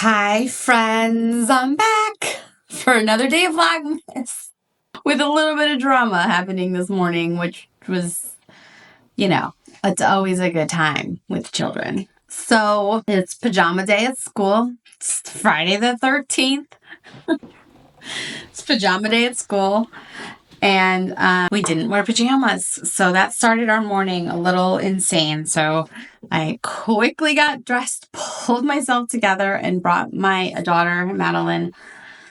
Hi friends, I'm back for another day of Vlogmas with a little bit of drama happening this morning, which was, it's always a good time with children. So it's pajama day at school. It's Friday the 13th. It's pajama day at school. And we didn't wear pajamas. So that started our morning a little insane. So I quickly got dressed, pulled myself together, and brought my daughter, Madeline,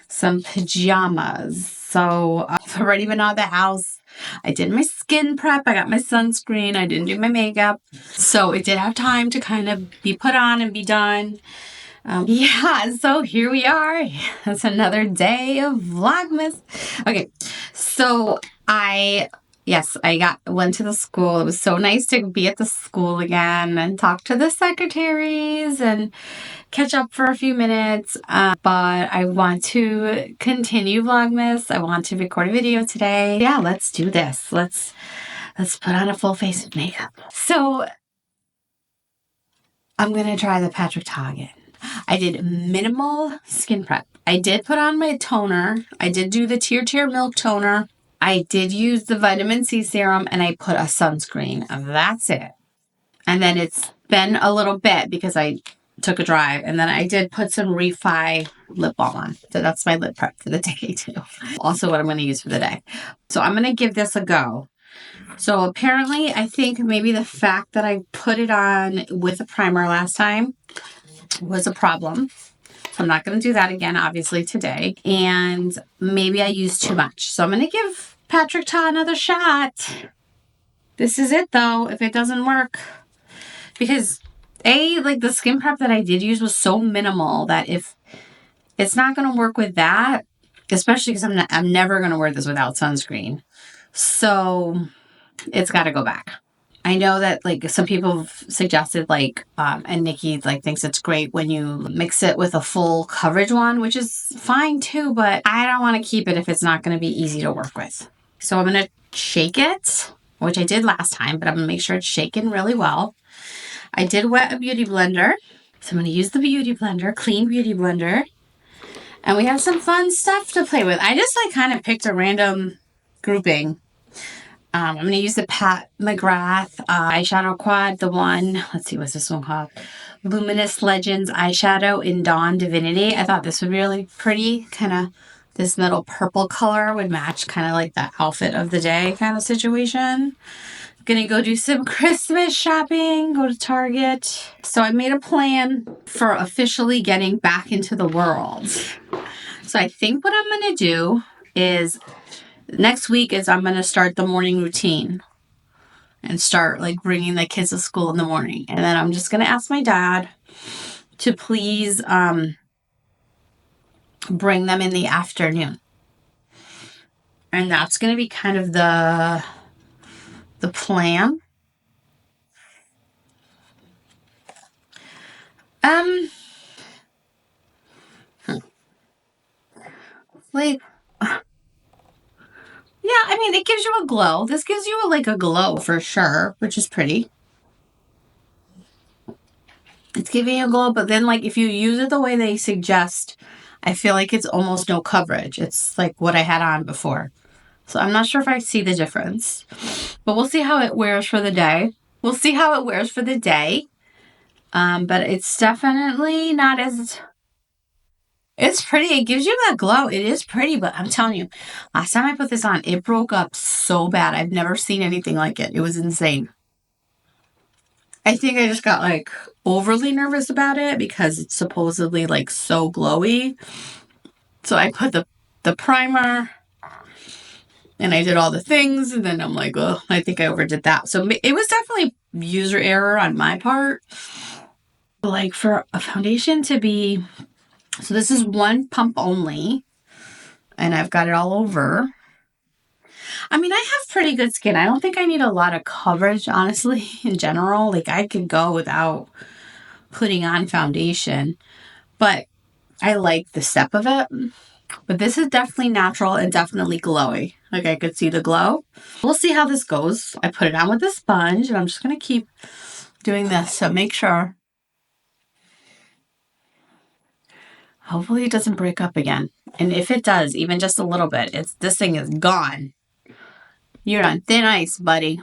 some pajamas. So I've already been out of the house. I did my skin prep. I got my sunscreen. I didn't do my makeup. So it did have time to kind of be put on and be done. So here we are. It's another day of Vlogmas. Okay, so went to the school. It was so nice to be at the school again and talk to the secretaries and catch up for a few minutes. But I want to continue Vlogmas. I want to record a video today. Yeah, let's do this. Let's put on a full face of makeup. So I'm gonna try the Patrick Ta again. I did minimal skin prep. I did put on my toner. I did do the Tear Milk toner. I did use the vitamin C serum and I put a sunscreen. That's it. And then it's been a little bit because I took a drive. And then I did put some Refi lip balm on. So that's my lip prep for the day too. Also what I'm going to use for the day. So I'm going to give this a go. So apparently I think maybe the fact that I put it on with a primer last time was a problem. So I'm not going to do that again, obviously, today. And maybe I used too much. So I'm going to give Patrick Ta another shot. This is it, though, if it doesn't work. Because, the skin prep that I did use was so minimal that if it's not going to work with that, especially because I'm never going to wear this without sunscreen. So it's got to go back. I know that some people have suggested and Nikki thinks it's great when you mix it with a full coverage one, which is fine too, but I don't want to keep it if it's not going to be easy to work with. So I'm going to shake it, which I did last time, but I'm going to make sure it's shaken really well. I did wet a beauty blender. So I'm going to use the beauty blender, clean beauty blender. And we have some fun stuff to play with. I just kind of picked a random grouping. I'm going to use the McGrath eyeshadow quad, the one, let's see, what's this one called? Luminous Legends eyeshadow in Dawn Divinity. I thought this would be really pretty, kind of this middle purple color would match kind of like the outfit of the day kind of situation. I'm going to go do some Christmas shopping, go to Target. So I made a plan for officially getting back into the world. So I think what I'm going to do is next week I'm going to start the morning routine and start bringing the kids to school in the morning. And then I'm just going to ask my dad to please bring them in the afternoon. And that's going to be kind of the plan. Yeah, it gives you a glow. This gives you a glow for sure, which is pretty. It's giving you a glow, but then if you use it the way they suggest, I feel like it's almost no coverage. It's what I had on before. So I'm not sure if I see the difference, but we'll see how it wears for the day. But it's definitely not as... It's pretty. It gives you that glow. It is pretty, but I'm telling you, last time I put this on, it broke up so bad. I've never seen anything like it. It was insane. I think I just got overly nervous about it because it's supposedly so glowy. So I put the primer and I did all the things, and then I'm oh, I think I overdid that. So it was definitely user error on my part. For a foundation to be... So this is one pump only, and I've got it all over. I have pretty good skin. I don't think I need a lot of coverage, honestly, in general. I could go without putting on foundation, but I like the step of it. But this is definitely natural and definitely glowy. I could see the glow. We'll see how this goes. I put it on with a sponge, and I'm just going to keep doing this to make sure Hopefully it doesn't break up again. And if it does, even just a little bit, this thing is gone. You're on thin ice, buddy.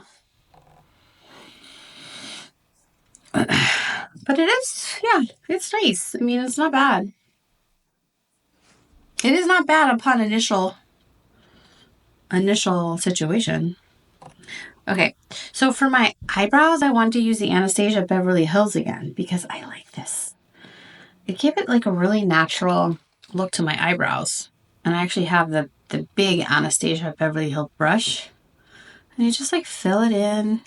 But it is, yeah, it's nice. I mean, it's not bad. It is not bad upon initial situation. Okay, so for my eyebrows, I want to use the Anastasia Beverly Hills again because I like this. It gave it like a really natural look to my eyebrows. And I actually have the big Anastasia Beverly Hills brush. And you just like fill it in.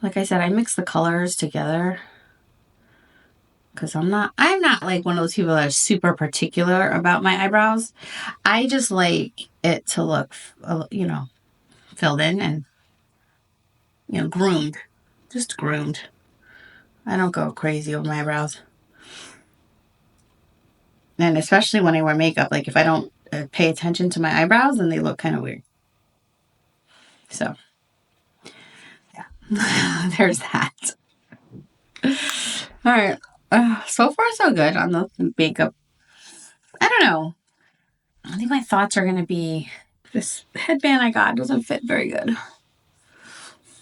Like I said, I mix the colors together. Because I'm not like one of those people that are super particular about my eyebrows. I just like it to look, you know, filled in and, you know, groomed. Just groomed. I don't go crazy over my eyebrows. And especially when I wear makeup, like if I don't pay attention to my eyebrows, then they look kind of weird. So, yeah, there's that. All right. So far, so good on the makeup. I don't know. I think my thoughts are going to be this headband I got doesn't fit very good.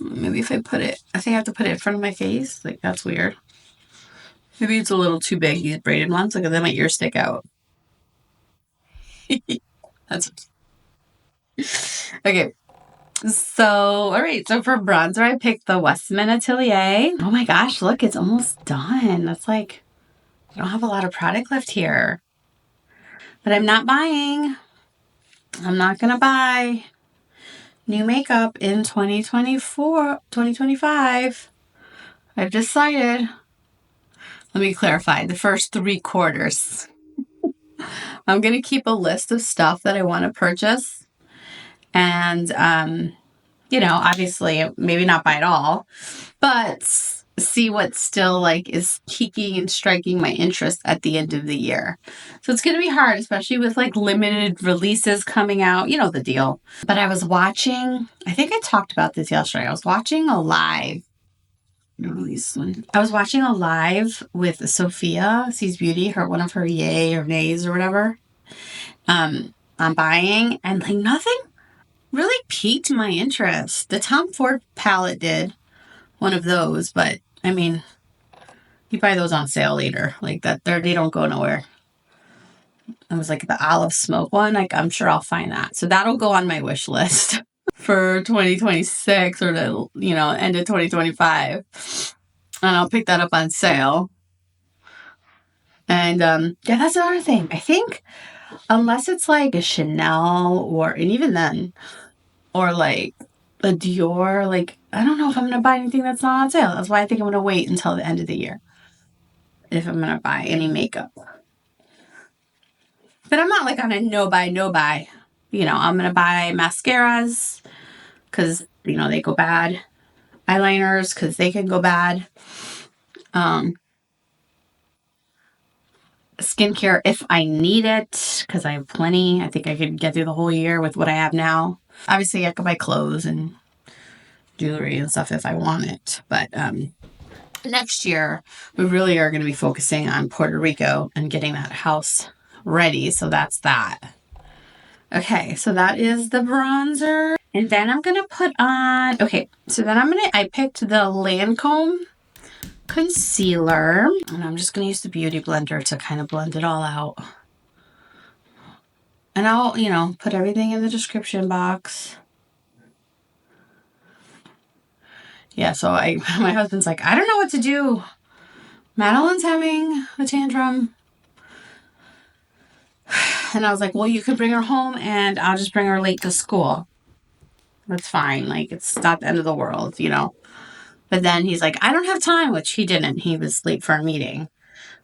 Maybe if I think I have to put it in front of my face. Like, that's weird. Maybe it's a little too big, these braided ones. Look at them, my ears stick out. That's okay. So, all right. So for bronzer, I picked the Westman Atelier. Oh my gosh, look, it's almost done. That's like, I don't have a lot of product left here. But I'm not buying. I'm not going to buy new makeup in 2025. I've decided. Let me clarify. The first 3 quarters. I'm going to keep a list of stuff that I want to purchase. And, you know, obviously, maybe not buy it all, but see what still like is piquing and striking my interest at the end of the year. So it's going to be hard, especially with like limited releases coming out. You know the deal. But I was watching, I think I talked about this yesterday. I was watching a live. I was watching a live with Sophia Sees Beauty, one of her yay or nays or whatever. On buying, and like nothing really piqued my interest. The Tom Ford palette did, one of those, but I mean, you buy those on sale later, like that. They don't go nowhere. It was like the olive smoke one. Like I'm sure I'll find that, so that'll go on my wish list for 2026 or the end of 2025, and I'll pick that up on sale. And yeah, that's another thing. I think unless it's like a Chanel and even then, or like a Dior, like I don't know if I'm gonna buy anything that's not on sale. That's why I think I'm gonna wait until the end of the year if I'm gonna buy any makeup. But I'm not like on a no buy. I'm gonna buy mascaras because they go bad. Eyeliners because they can go bad. Skincare if I need it because I have plenty. I think I could get through the whole year with what I have now. Obviously, I could buy clothes and jewelry and stuff if I want it. But next year, we really are going to be focusing on Puerto Rico and getting that house ready. So that's that. Okay, so that is the bronzer. And then I'm going to put on... Okay, so then I picked the Lancome concealer. And I'm just going to use the Beauty Blender to kind of blend it all out. And I'll, put everything in the description box. Yeah, so my husband's like, I don't know what to do. Madeline's having a tantrum. And I was like, well, you could bring her home and I'll just bring her late to school. That's fine. Like, it's not the end of the world, But then he's like, I don't have time, which he didn't. He was late for a meeting.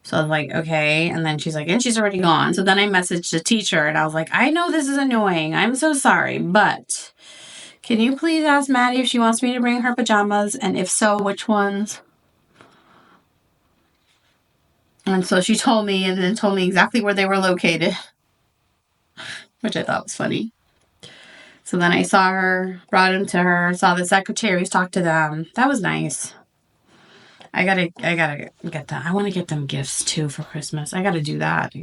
So I was like, okay. And then she's like, and she's already gone. So then I messaged the teacher and I was like, I know this is annoying. I'm so sorry, but can you please ask Maddie if she wants me to bring her pajamas? And if so, which ones? And so she told me and then told me exactly where they were located, which I thought was funny. So then I saw her, brought him to her, saw the secretaries, talked to them. That was nice. I gotta get that. I want to get them gifts too for Christmas. I gotta do that.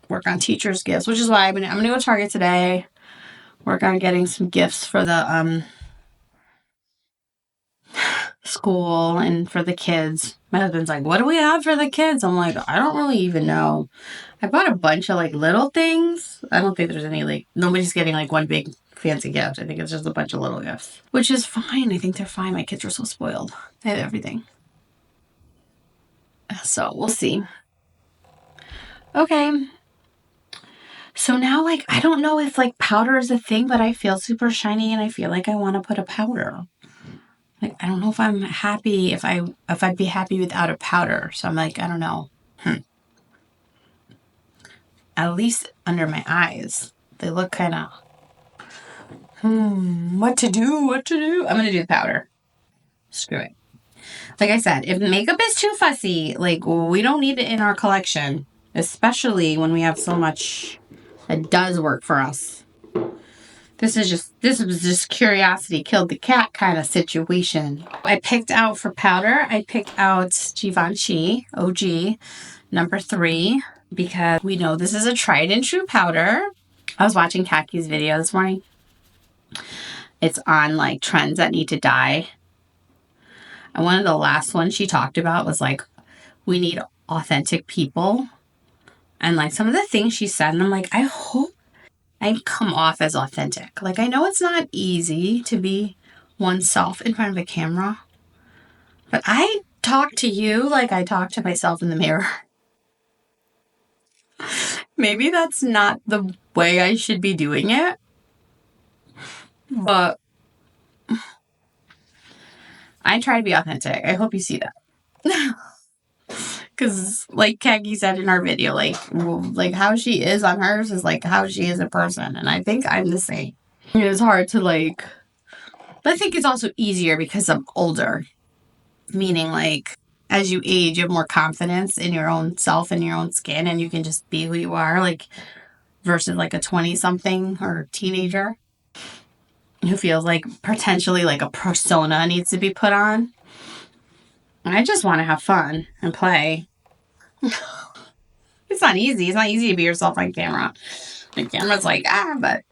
Work on teachers' gifts, which is why I'm gonna go to Target today. Work on getting some gifts for the school and for the kids. My husband's like, "What do we have for the kids?" I'm like, "I don't really even know." I bought a bunch of like little things. I don't think there's any like nobody's getting like one big fancy gift. I think it's just a bunch of little gifts, which is fine. I think they're fine. My kids are so spoiled. They have everything. So we'll see. Okay. So now, like, I don't know if like powder is a thing, but I feel super shiny and I feel like I want to put a powder. Like, I don't know if I'm happy if I'd be happy without a powder. So I'm like, I don't know. At least under my eyes, they look kind of. What to do? What to do? I'm gonna do the powder. Screw it. Like I said, if makeup is too fussy, like we don't need it in our collection, especially when we have so much that does work for us. This was just curiosity killed the cat kind of situation. I picked out for powder, I picked out Givenchy OG number 3 because we know this is a tried and true powder. I was watching Kaki's video this morning. It's on like trends that need to die. And one of the last ones she talked about was like, we need authentic people. And like some of the things she said, and I'm like, I hope I come off as authentic. Like, I know it's not easy to be oneself in front of a camera, but I talk to you like I talk to myself in the mirror. Maybe that's not the way I should be doing it, but I try to be authentic. I hope you see that. Because, like Kagi said in our video, like how she is on hers is like how she is in person. And I think I'm the same. It's hard to like, but I think it's also easier because I'm older. Meaning like, as you age, you have more confidence in your own self and your own skin. And you can just be who you are, like, versus like a 20-something or teenager who feels like potentially like a persona needs to be put on. I just want to have fun and play. It's not easy. It's not easy to be yourself on camera. The camera's like, but,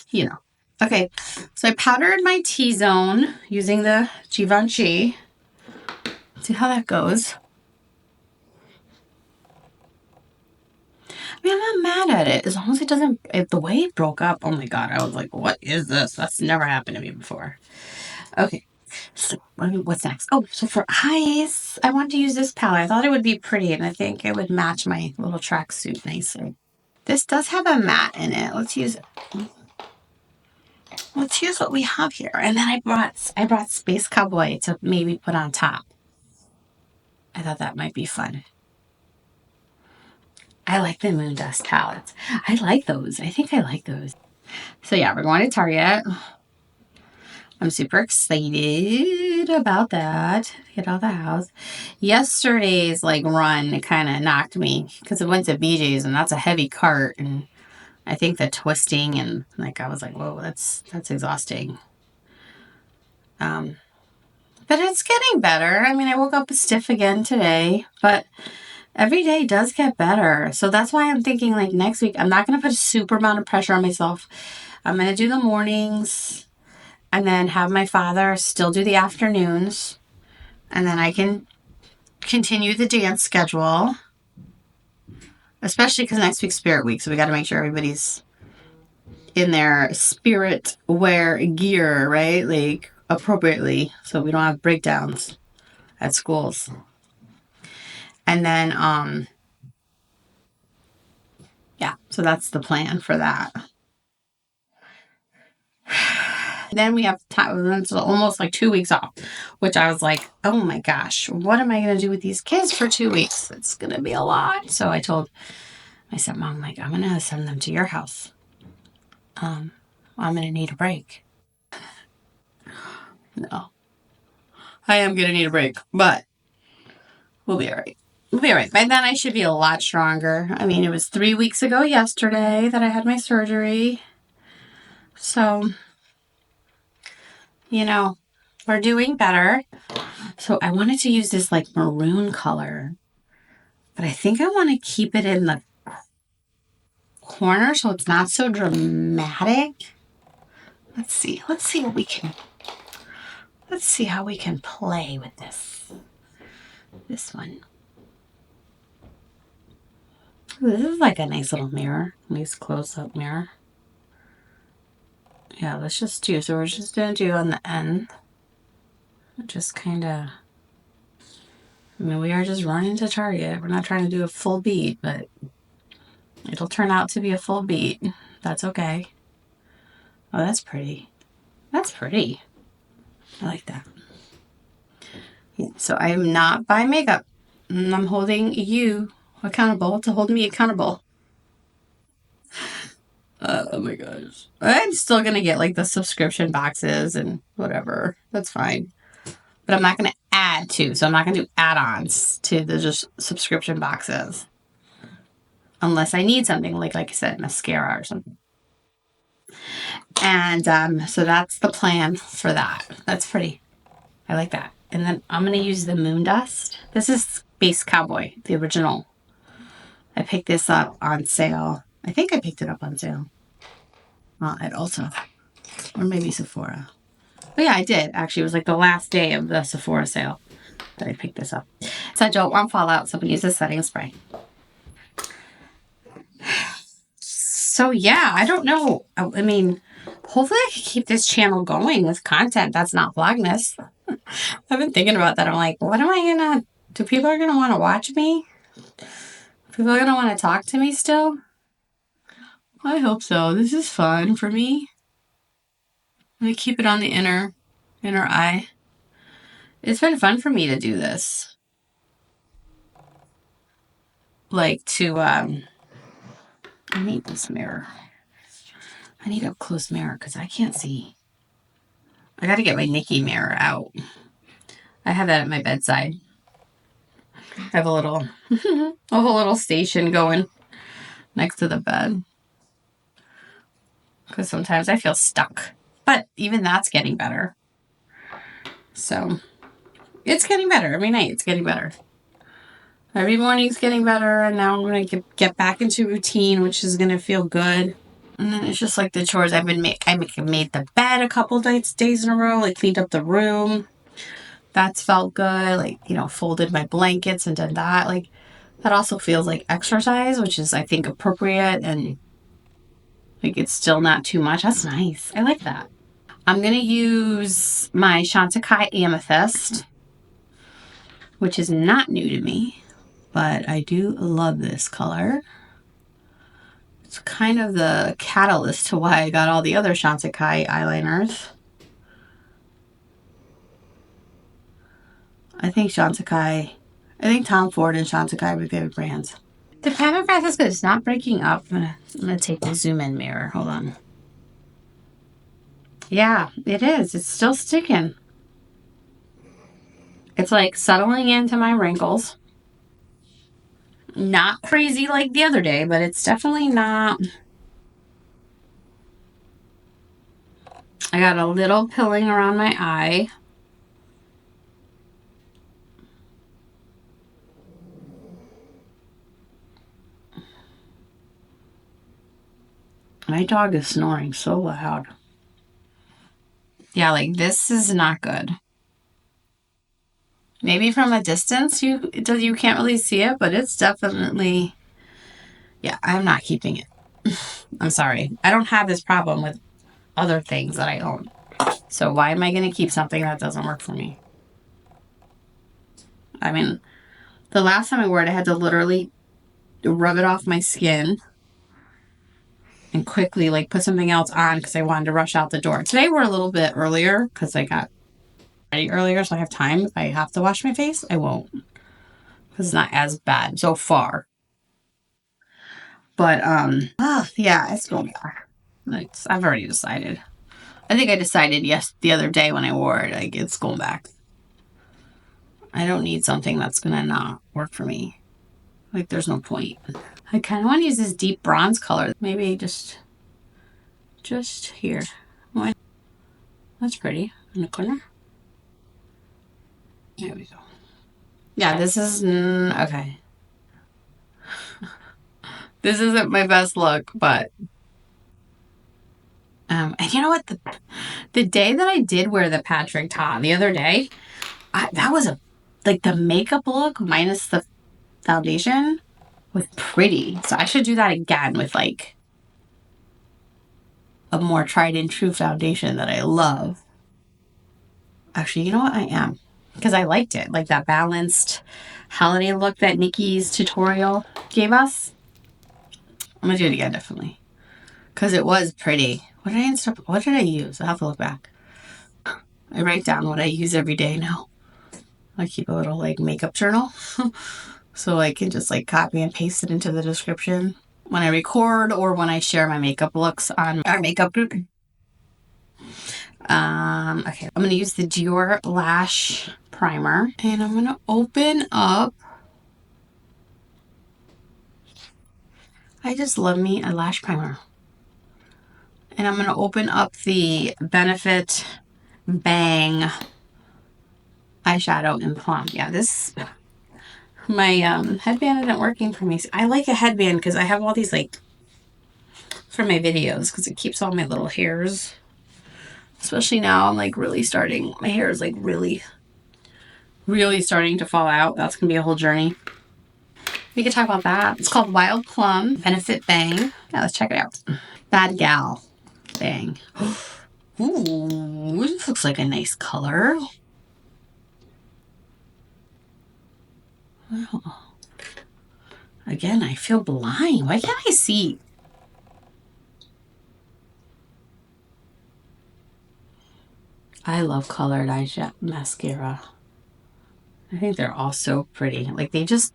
you know. Okay, so I powdered my T-zone using the Givenchy. See how that goes. I mean, I'm not mad at it. As long as it doesn't, if the way it broke up, oh my God, I was like, what is this? That's never happened to me before. Okay. So, what's next? Oh, so for eyes, I wanted to use this palette. I thought it would be pretty, and I think it would match my little tracksuit nicely. This does have a matte in it. Let's use it. Let's use what we have here. And then I brought Space Cowboy to maybe put on top. I thought that might be fun. I like the Moondust palettes. I like those. I think I like those. So yeah, we're going to Target. I'm super excited about that. Get out of the house. Yesterday's like run kind of knocked me because it went to BJ's and that's a heavy cart, and I think the twisting and like I was like, whoa, that's exhausting. But it's getting better. I mean, I woke up stiff again today, but every day does get better. So that's why I'm thinking like next week I'm not going to put a super amount of pressure on myself. I'm going to do the mornings. And then have my father still do the afternoons. And then I can continue the dance schedule. Especially because next week's Spirit Week. So we got to make sure everybody's in their spirit wear gear, right? Like appropriately. So we don't have breakdowns at schools. And then, yeah. So that's the plan for that. Then we have time, it's almost like 2 weeks off, which I was like, oh my gosh, what am I going to do with these kids for 2 weeks? It's going to be a lot. So I told my stepmom, like, I'm going to send them to your house. I'm going to need a break. No, I am going to need a break, but we'll be all right. We'll be all right. By then I should be a lot stronger. I mean, it was 3 weeks ago yesterday that I had my surgery. So, you know, we're doing better. So I wanted to use this like maroon color, but I think I want to keep it in the corner so it's not so dramatic. Let's see what we can, let's see how we can play with this one. Ooh, this is like a nice little mirror, nice close-up mirror. Yeah, let's just do, so we're just gonna do on the end, just kind of, I mean, we are just running to Target. We're not trying to do a full beat, but it'll turn out to be a full beat. That's okay. Oh, that's pretty. That's pretty. I like that. Yeah, so I am not buying makeup. I'm holding you accountable to hold me accountable. Oh my gosh. I'm still going to get like the subscription boxes and whatever. That's fine. But I'm not going to add to. So I'm not going to do add-ons to the just subscription boxes. Unless I need something like I said, mascara or something. And so that's the plan for that. That's pretty. I like that. And then I'm going to use the Moondust. This is Base Cowboy, the original. I picked this up on sale. I think I picked it up on sale. At Ulta. Or maybe Sephora. But yeah, I did. Actually, it was like the last day of the Sephora sale that I picked this up. So I don't want fallout, so I'm going to use the setting spray. So yeah, I don't know. I mean, hopefully I can keep this channel going with content that's not Vlogmas. I've been thinking about that. I'm like, what am I going to... Do people are going to want to watch me? People are going to want to talk to me still? I hope so. This is fun for me. Let me keep it on the inner eye. It's been fun for me to do this. Like to, I need this mirror. I need a close mirror because I can't see. I got to get my Nikki mirror out. I have that at my bedside. I have a little, a whole little station going next to the bed. Because sometimes I feel stuck. But even that's getting better. So, it's getting better. Every night it's getting better. Every morning's getting better. And now I'm going to get back into routine, which is going to feel good. And then it's just like the chores I've been making. I made the bed a couple days in a row. I cleaned up the room. That's felt good. Like, you know, folded my blankets and did that. Like, that also feels like exercise, which is, I think, appropriate. And, like, it's still not too much. That's nice. I like that. I'm going to use my Chantecaille Amethyst, which is not new to me. But I do love this color. It's kind of the catalyst to why I got all the other Chantecaille eyeliners. I think Tom Ford and Chantecaille are my favorite brands. The McGrath is good. It's not breaking up. I'm gonna take the zoom in mirror. Hold on. Yeah, it is. It's still sticking. It's like settling into my wrinkles. Not crazy like the other day, but it's definitely not. I got a little pilling around my eye. My dog is snoring so loud. Yeah, like this is not good. Maybe from a distance you can't really see it, but it's definitely, yeah, I'm not keeping it. I'm sorry. I don't have this problem with other things that I own. So why am I going to keep something that doesn't work for me? I mean, the last time I wore it, I had to literally rub it off my skin and quickly like put something else on because I wanted to rush out the door. Today we're a little bit earlier because I got ready earlier, so I have time. If I have to wash my face, I won't because it's not as bad so far. But yeah, it's going back. I've already decided. I think I decided the other day when I wore it, like it's going back. I don't need something that's gonna not work for me. Like there's no point. I kind of want to use this deep bronze color. Maybe just here. That's pretty in the corner. There we go. Yeah, this is, okay. This isn't my best look, but, and you know what? The day that I did wear the Patrick Ta, the other day, that was like the makeup look minus the foundation was pretty. So I should do that again with like a more tried and true foundation that I love. Actually, you know what? I am. Because I liked it. Like that balanced holiday look that Nikki's tutorial gave us. I'm going to do it again, definitely. Because it was pretty. What did I use? I'll have to look back. I write down what I use every day now. I keep a little like makeup journal. So I can just like copy and paste it into the description when I record or when I share my makeup looks on our makeup group. Okay, I'm going to use the Dior Lash Primer. And I'm going to open up. I just love me a lash primer. And I'm going to open up the Benefit Bang eyeshadow in Plum. Yeah, this, my headband isn't working for me. I like a headband because I have all these like, for my videos, because it keeps all my little hairs. Especially now, I'm like really starting, my hair is like really starting to fall out. That's going to be a whole journey. We can talk about that. It's called Wild Plum Benefit Bang. Yeah, let's check it out. Bad Gal Bang. Ooh, this looks like a nice color. Wow. Again, I feel blind. Why can't I see? I love colored eyeshadow mascara. I think they're all so pretty. Like they just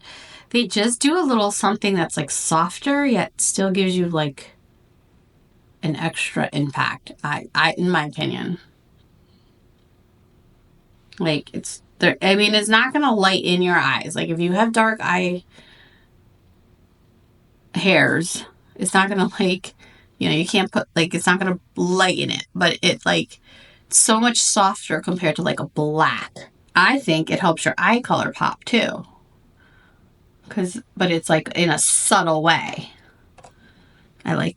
do a little something that's like softer yet still gives you like an extra impact. I in my opinion. Like it's there, I mean it's not gonna lighten your eyes. Like if you have dark eye hairs, it's not gonna like, you know, you can't put like, it's not gonna lighten it, but it's like so much softer compared to like a black. I think it helps your eye color pop too. But it's like in a subtle way. I like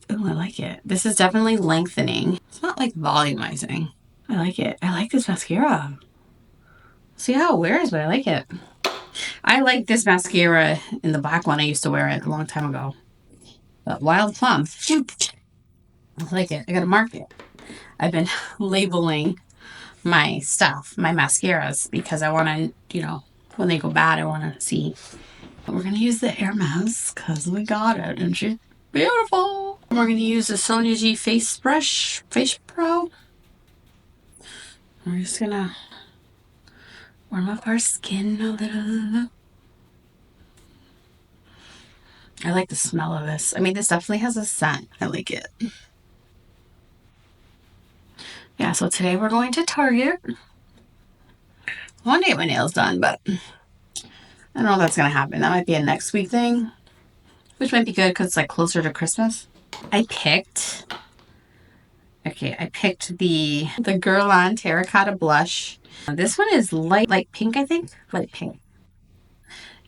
it. This is definitely lengthening. It's not like volumizing. I like it. I like this mascara. See how it wears, but I like it. I like this mascara in the black one. I used to wear it a long time ago. But Wild Plum. I like it. I gotta mark it. I've been labeling my stuff, my mascaras, because I want to, you know, when they go bad, I want to see. But we're going to use the Hermes because we got it and she's beautiful. And we're going to use the Sonia G Face Pro. We're just going to warm up our skin a little. I like the smell of this. I mean, this definitely has a scent. I like it. Yeah, so today we're going to Target. I want to get my nails done, but I don't know if that's going to happen. That might be a next week thing, which might be good because it's like closer to Christmas. I picked the Guerlain Terracotta blush. This one is light pink, I think. Light pink.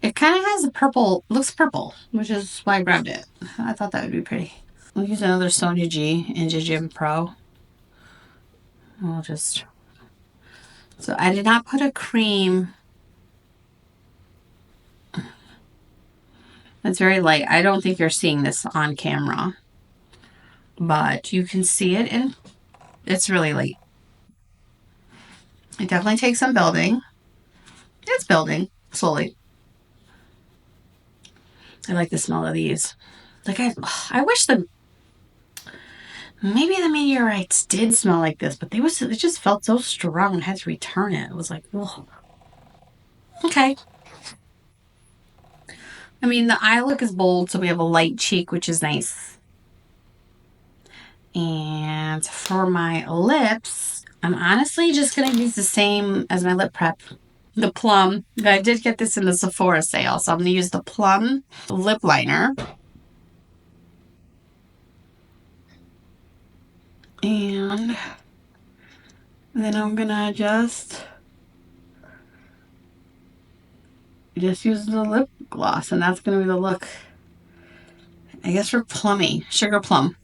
It kind of has a purple, looks purple, which is why I grabbed it. I thought that would be pretty. We'll use another Sonia G Gym Pro. I'll just... So I did not put a cream. It's very light. I don't think you're seeing this on camera, but you can see it, and it's really light. It definitely takes some building. It's building slowly. I like the smell of these. Like I wish maybe the meteorites did smell like this, but it just felt so strong and I had to return it. It was like, ugh. Okay. I mean, the eye look is bold, so we have a light cheek, which is nice. And for my lips, I'm honestly just going to use the same as my lip prep. The Plum. I did get this in the Sephora sale, so I'm going to use the Plum lip liner. And then I'm going to just just use the lip gloss, and that's going to be the look. I guess we're plummy. Sugar plum.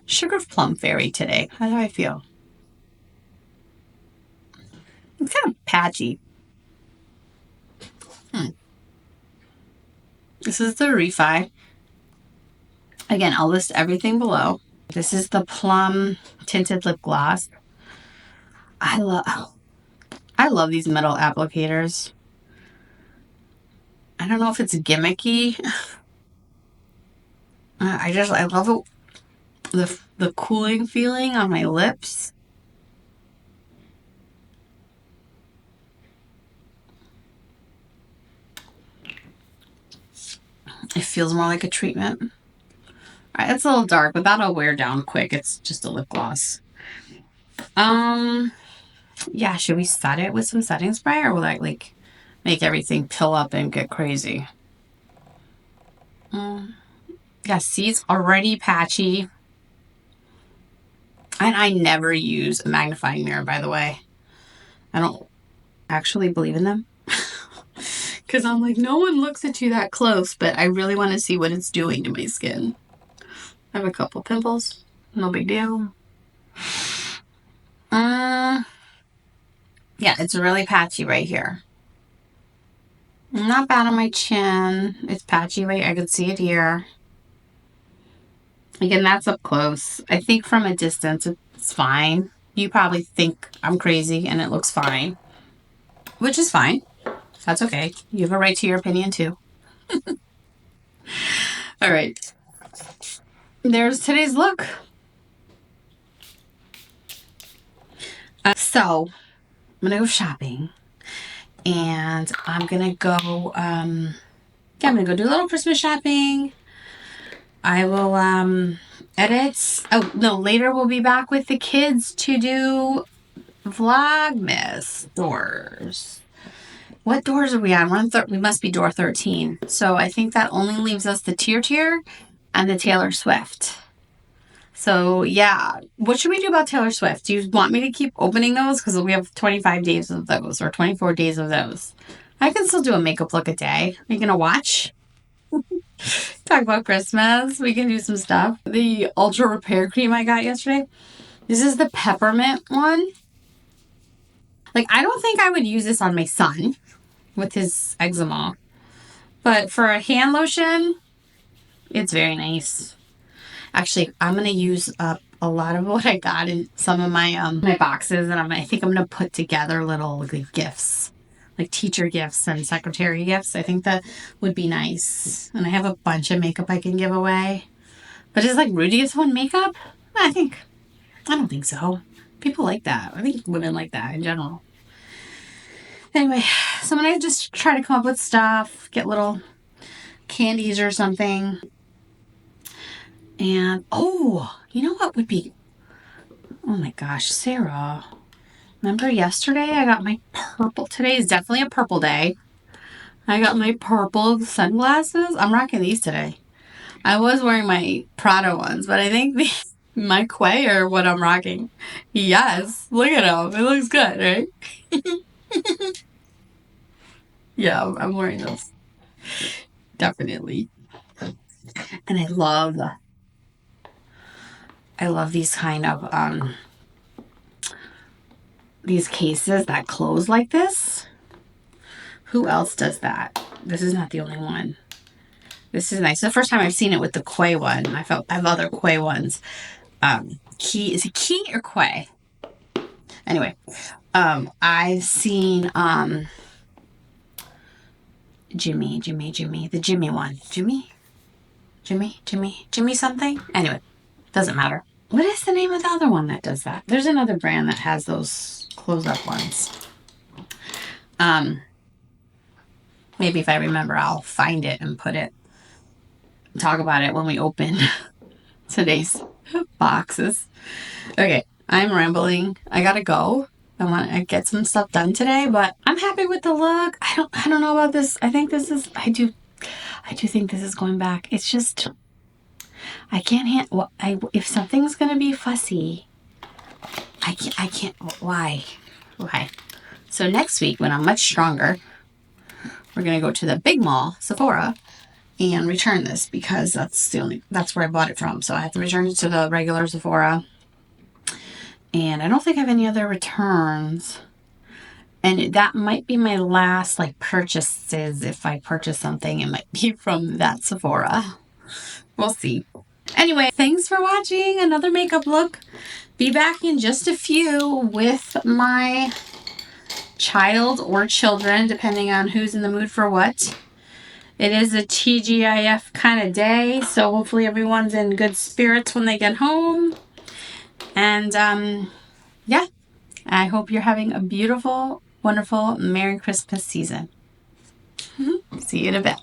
Sugar plum fairy today. How do I feel? It's kind of patchy. This is the Refi. Again, I'll list everything below. This is the plum tinted lip gloss. I love these metal applicators. I don't know if it's gimmicky. I love it, the cooling feeling on my lips. It feels more like a treatment. It's a little dark, but that'll wear down quick. It's just a lip gloss. Yeah, should we set it with some setting spray, or will that like make everything pill up and get crazy? Yeah, see, it's already patchy. And I never use a magnifying mirror, by the way. I don't actually believe in them. Because I'm like, no one looks at you that close, but I really want to see what it's doing to my skin. I have a couple pimples. No big deal. Yeah, it's really patchy right here. Not bad on my chin. It's patchy right. I could see it here. Again, that's up close. I think from a distance, it's fine. You probably think I'm crazy and it looks fine, which is fine. That's okay. You have a right to your opinion too. All right. There's today's look. So I'm going to go shopping and I'm going to go, I'm going to go do a little Christmas shopping. I will, edit. Oh, no, later we'll be back with the kids to do Vlogmas doors. What doors are we on? We must be door 13. So I think that only leaves us the Tier and the Taylor Swift. So yeah, what should we do about Taylor Swift? Do you want me to keep opening those? Because we have 25 days of those or 24 days of those. I can still do a makeup look a day. Are you going to watch? Talk about Christmas. We can do some stuff. The Ultra Repair Cream I got yesterday. This is the peppermint one. Like, I don't think I would use this on my son with his eczema. But for a hand lotion, it's very nice. Actually, I'm going to use up a lot of what I got in some of my my boxes. And I think I'm going to put together little like, gifts. Like teacher gifts and secretary gifts. I think that would be nice. And I have a bunch of makeup I can give away. But is like Rudy is fun makeup? I don't think so. People like that. I think women like that in general. Anyway, so I'm going to just try to come up with stuff. Get little candies or something. And, oh, you know what would be... Oh my gosh, Sara. Remember yesterday I got my purple... Today is definitely a purple day. I got my purple sunglasses. I'm rocking these today. I was wearing my Prada ones, but I think my Quay are what I'm rocking. Yes, look at them. It looks good, right? Yeah, I'm wearing those. Definitely. And I love these kind of these cases that close like this. Who else does that? This is not the only one. This is nice. It's the first time I've seen it with the Quay one. I have other Quay ones. Is it Key or Quay? Anyway, I've seen Jimmy, the Jimmy one. Jimmy something? Anyway, doesn't matter. What is the name of the other one that does that? There's another brand that has those close-up ones. Maybe if I remember, I'll find it and talk about it when we open today's boxes. Okay, I'm rambling. I gotta go. I want to get some stuff done today, but I'm happy with the look. I don't know about this. I think this is, I do think this is going back. It's just, I can't handle, if something's going to be fussy, I can't, why? So next week when I'm much stronger, we're going to go to the big mall, Sephora, and return this because that's where I bought it from. So I have to return it to the regular Sephora. And I don't think I have any other returns. And that might be my last like purchases. If I purchase something, it might be from that Sephora. We'll see. Anyway, thanks for watching another makeup look. Be back in just a few with my child or children, depending on who's in the mood for what. It is a TGIF kind of day, so hopefully everyone's in good spirits when they get home. And yeah, I hope you're having a beautiful, wonderful Merry Christmas season. See you in a bit.